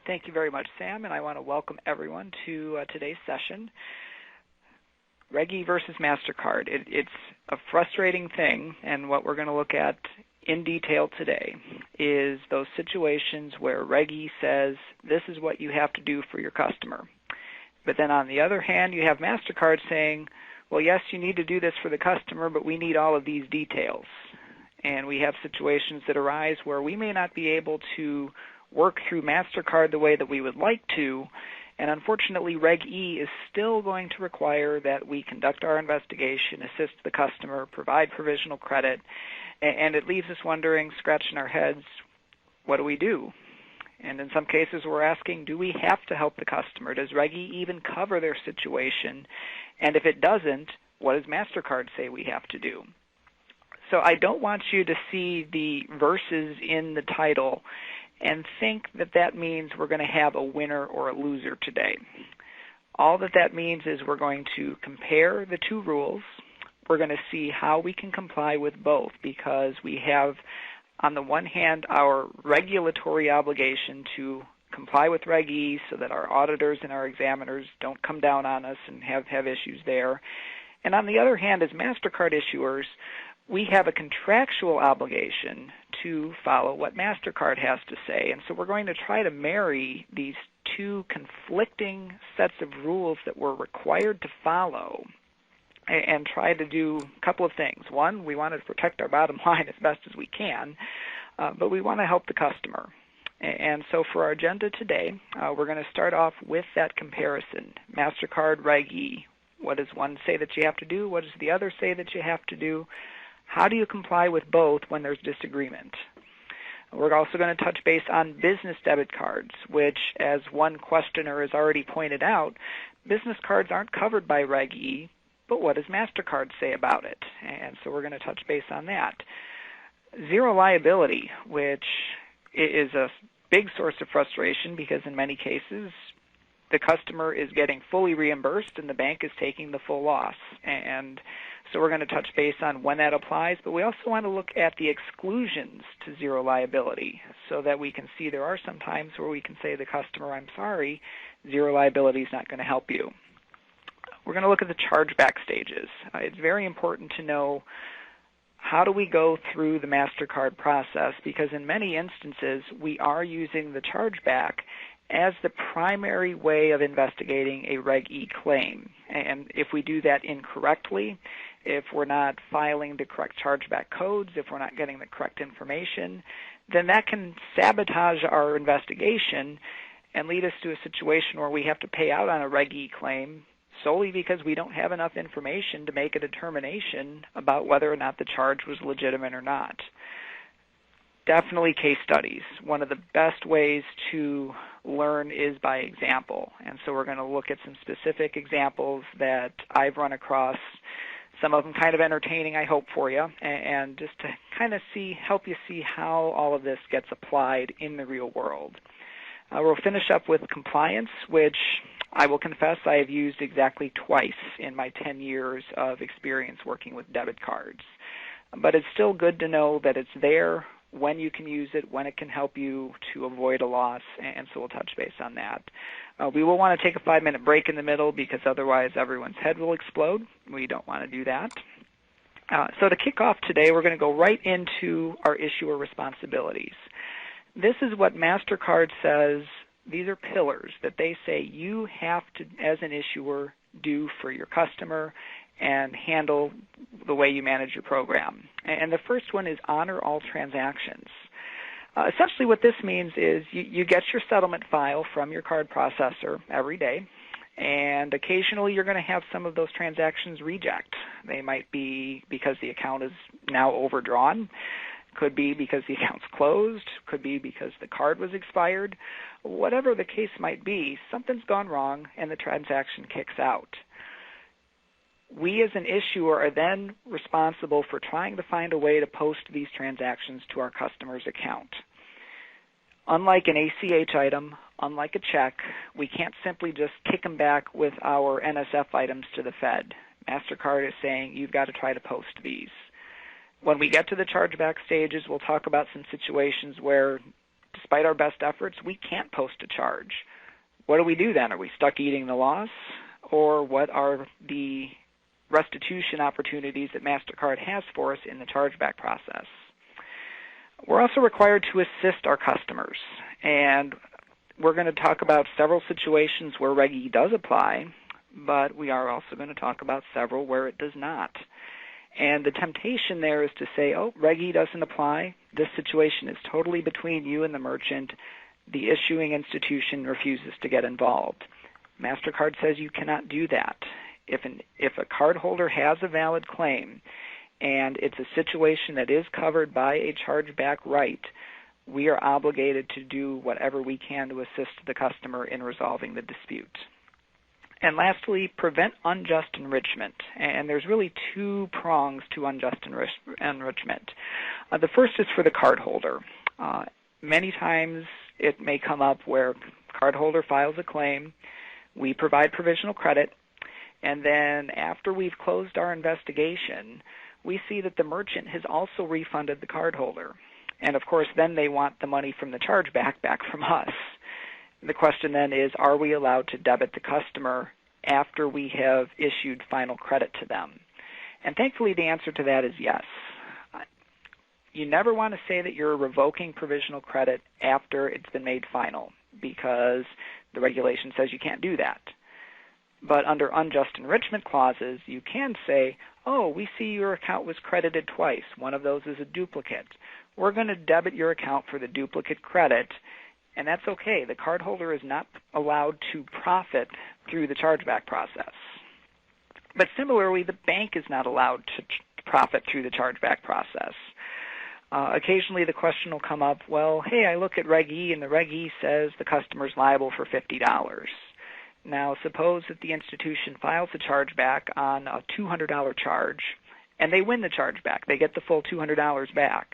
Thank you very much, Sam, and I want to welcome everyone to today's session. Reg E versus MasterCard. It's a frustrating thing, and what we're going to look at in detail today is those situations where Reg E says this is what you have to do for your customer. But then on the other hand, you have MasterCard saying, well, yes, you need to do this for the customer, but we need all of these details. And we have situations that arise where we may not be able to work through MasterCard the way that we would like to, and unfortunately Reg E is still going to require that we conduct our investigation, assist the customer, provide provisional credit, and it leaves us wondering, scratching our heads, what do we do? And in some cases we're asking, do we have to help the customer? Does Reg E even cover their situation? And if it doesn't, what does MasterCard say we have to do? So I don't want you to see the verses in the title and think that that means we're going to have a winner or a loser today. All that means is we're going to compare the two rules. We're going to see how we can comply with both, because we have, on the one hand, our regulatory obligation to comply with Reg E so that our auditors and our examiners don't come down on us and have issues there. And on the other hand, as MasterCard issuers, we have a contractual obligation to follow what MasterCard has to say. And so we're going to try to marry these two conflicting sets of rules that we're required to follow and try to do a couple of things. One, we want to protect our bottom line as best as we can, but we want to help the customer. And so for our agenda today, we're going to start off with that comparison, MasterCard, Reg E. What does one say that you have to do? What does the other say that you have to do? How do you comply with both when there's disagreement? We're also going to touch base on business debit cards, which, as one questioner has already pointed out, business cards aren't covered by Reg E, but what does MasterCard say about it? And so we're going to touch base on that. Zero liability, which is a big source of frustration because in many cases the customer is getting fully reimbursed and the bank is taking the full loss. And so we're going to touch base on when that applies, but we also want to look at the exclusions to zero liability so that we can see there are some times where we can say to the customer, I'm sorry, zero liability is not going to help you. We're going to look at the chargeback stages. It's very important to know how do we go through the MasterCard process, because in many instances we are using the chargeback as the primary way of investigating a Reg E claim. And if we do that incorrectly, if we're not filing the correct chargeback codes, if we're not getting the correct information, then that can sabotage our investigation and lead us to a situation where we have to pay out on a Reg E claim solely because we don't have enough information to make a determination about whether or not the charge was legitimate or not. Definitely case studies. One of the best ways to learn is by example. And so we're going to look at some specific examples that I've run across, some of them kind of entertaining, I hope, for you, and just to kind of help you see how all of this gets applied in the real world. We'll finish up with compliance, which I will confess I have used exactly twice in my 10 years of experience working with debit cards. But it's still good to know that it's there, when you can use it, when it can help you to avoid a loss, and so we'll touch base on that. We will want to take a 5-minute break in the middle because otherwise everyone's head will explode. We don't want to do that. So to kick off today, we're going to go right into our issuer responsibilities. This is what MasterCard says. These are pillars that they say you have to, as an issuer, do for your customer and handle the way you manage your program. And the first one is honor all transactions. Essentially what this means is you get your settlement file from your card processor every day, and occasionally you're going to have some of those transactions reject. They might be because the account is now overdrawn, could be because the account's closed, could be because the card was expired. Whatever the case might be, something's gone wrong and the transaction kicks out. We as an issuer are then responsible for trying to find a way to post these transactions to our customer's account. Unlike an ACH item, unlike a check, we can't simply just kick them back with our NSF items to the Fed. MasterCard is saying you've got to try to post these. When we get to the chargeback stages, we'll talk about some situations where despite our best efforts, we can't post a charge. What do we do then? Are we stuck eating the loss? Or what are the restitution opportunities that MasterCard has for us in the chargeback process? We're also required to assist our customers, and we're going to talk about several situations where Reg E does apply, but we are also going to talk about several where it does not. And the temptation there is to say, oh, Reg E doesn't apply. This situation is totally between you and the merchant. The issuing institution refuses to get involved. MasterCard says you cannot do that. If a cardholder has a valid claim and it's a situation that is covered by a chargeback right, we are obligated to do whatever we can to assist the customer in resolving the dispute. And lastly, prevent unjust enrichment. And there's really two prongs to unjust enrichment. The first is for the cardholder. Many times it may come up where cardholder files a claim, we provide provisional credit, and then after we've closed our investigation, we see that the merchant has also refunded the cardholder. And of course, then they want the money from the chargeback back from us. The question then is, are we allowed to debit the customer after we have issued final credit to them? And thankfully, the answer to that is yes. You never want to say that you're revoking provisional credit after it's been made final, because the regulation says you can't do that. But under unjust enrichment clauses, you can say, oh, we see your account was credited twice. One of those is a duplicate. We're going to debit your account for the duplicate credit, and that's okay. The cardholder is not allowed to profit through the chargeback process. But similarly, the bank is not allowed to profit through the chargeback process. Occasionally the question will come up, well, hey, I look at Reg E, and the Reg E says the customer's liable for $50. Now, suppose that the institution files a chargeback on a $200 charge, and they win the chargeback. They get the full $200 back.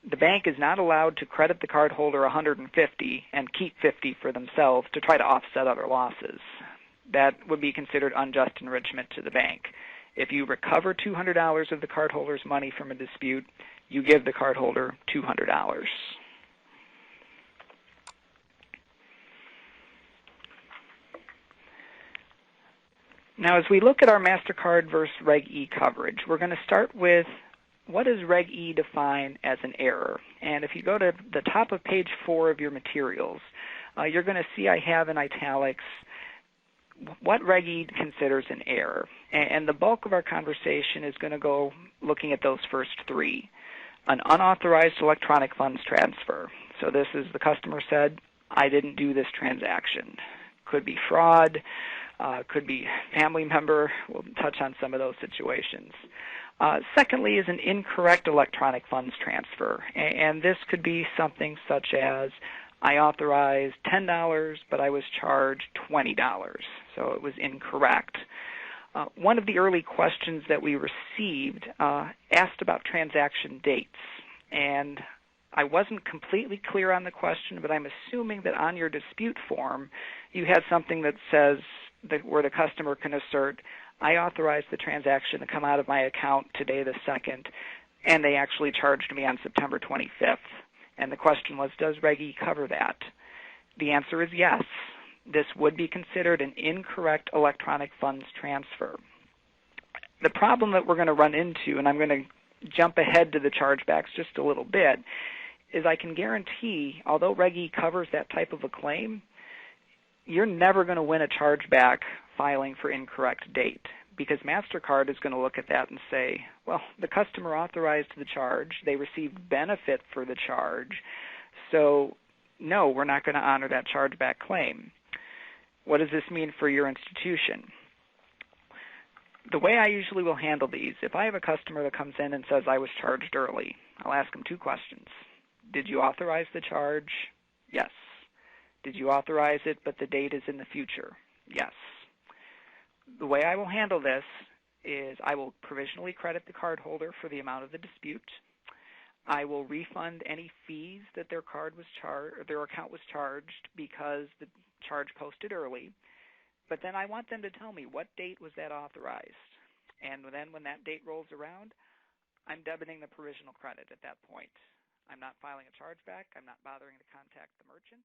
The bank is not allowed to credit the cardholder $150 and keep $50 for themselves to try to offset other losses. That would be considered unjust enrichment to the bank. If you recover $200 of the cardholder's money from a dispute, you give the cardholder $200. Now, as we look at our MasterCard versus Reg E coverage, we're going to start with what does Reg E define as an error? And if you go to the top of page 4 of your materials, you're going to see I have in italics what Reg E considers an error. And the bulk of our conversation is going to go looking at those first three. An unauthorized electronic funds transfer. So this is the customer said, I didn't do this transaction. Could be fraud, could be family member. We'll touch on some of those situations. Secondly is an incorrect electronic funds transfer. And this could be something such as, I authorized $10, but I was charged $20. So it was incorrect. One of the early questions that we received asked about transaction dates. And I wasn't completely clear on the question, but I'm assuming that on your dispute form, you had something that says that where the customer can assert, I authorized the transaction to come out of my account today the 2nd, and they actually charged me on September 25th. And the question was, does Reg E cover that? The answer is yes. This would be considered an incorrect electronic funds transfer. The problem that we're going to run into, and I'm going to jump ahead to the chargebacks just a little bit, is I can guarantee, although Reg E covers that type of a claim, you're never going to win a chargeback filing for incorrect date, because MasterCard is going to look at that and say, well, the customer authorized the charge, they received benefit for the charge, so no, we're not going to honor that chargeback claim. What does this mean for your institution? The way I usually will handle these, if I have a customer that comes in and says I was charged early, I'll ask them two questions. Did you authorize the charge? Yes. Did you authorize it, but the date is in the future? Yes. The way I will handle this is I will provisionally credit the cardholder for the amount of the dispute. I will refund any fees that their card was charged, or their account was charged because the charge posted early. But then I want them to tell me what date was that authorized. And then when that date rolls around, I'm debiting the provisional credit at that point. I'm not filing a chargeback. I'm not bothering to contact the merchant.